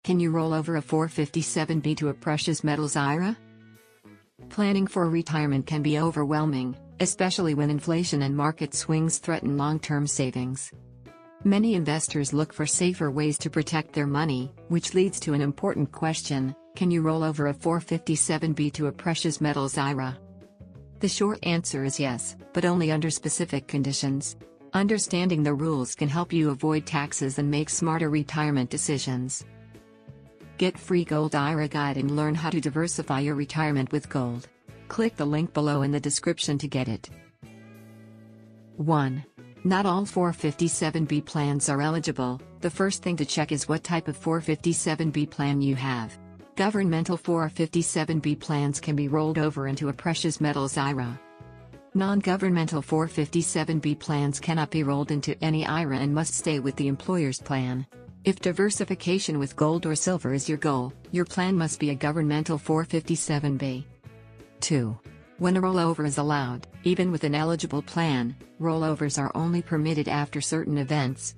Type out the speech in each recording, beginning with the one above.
Can you roll over a 457b to a precious metals IRA? Planning for retirement can be overwhelming, especially when inflation and market swings threaten long-term savings. Many investors look for safer ways to protect their money, which leads to an important question: can you roll over a 457b to a precious metals IRA? The short answer is yes, but only under specific conditions. Understanding the rules can help you avoid taxes and make smarter retirement decisions. Get free Gold IRA guide and learn how to diversify your retirement with gold. Click the link below in the description to get it. 1. Not all 457b plans are eligible. The first thing to check is what type of 457b plan you have. Governmental 457b plans can be rolled over into a precious metals IRA. Non-governmental 457b plans cannot be rolled into any IRA and must stay with the employer's plan. If diversification with gold or silver is your goal, your plan must be a governmental 457b. 2. When a rollover is allowed, even with an eligible plan, rollovers are only permitted after certain events.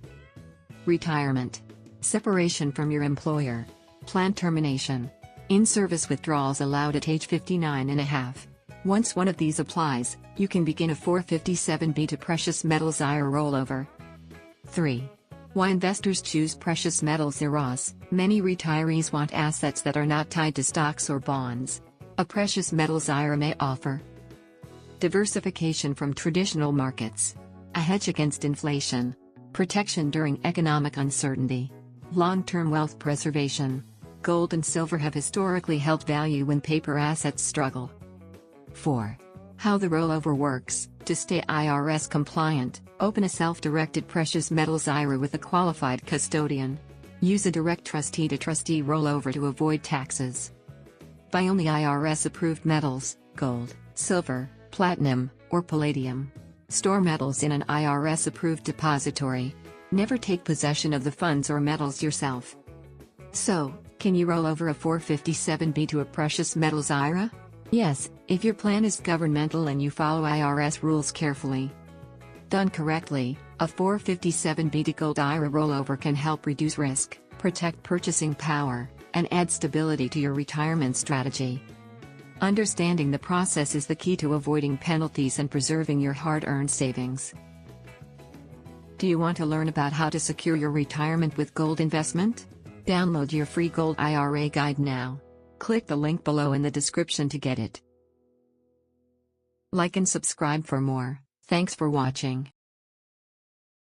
Retirement. Separation from your employer. Plan termination. In-service withdrawals allowed at age 59.5. Once one of these applies, you can begin a 457b to precious metals IRA rollover. 3. Why investors choose precious metals IRAs. Many retirees want assets that are not tied to stocks or bonds. A precious metals IRA may offer diversification from traditional markets, a hedge against inflation, protection during economic uncertainty, long-term wealth preservation. Gold and silver have historically held value when paper assets struggle. 4. How the rollover works. To stay IRS compliant, open a self-directed precious metals IRA with a qualified custodian. Use a direct trustee-to-trustee rollover to avoid taxes. Buy only IRS-approved metals, gold, silver, platinum, or palladium. Store metals in an IRS-approved depository. Never take possession of the funds or metals yourself. So, can you roll over a 457b to a precious metals IRA? Yes, if your plan is governmental and you follow IRS rules carefully. Done correctly, a 457b to gold IRA rollover can help reduce risk, protect purchasing power, and add stability to your retirement strategy. Understanding the process is the key to avoiding penalties and preserving your hard-earned savings. Do you want to learn about how to secure your retirement with gold investment? Download your free Gold IRA guide now. Click the link below in the description to get it. Like and subscribe for more. Thanks for watching.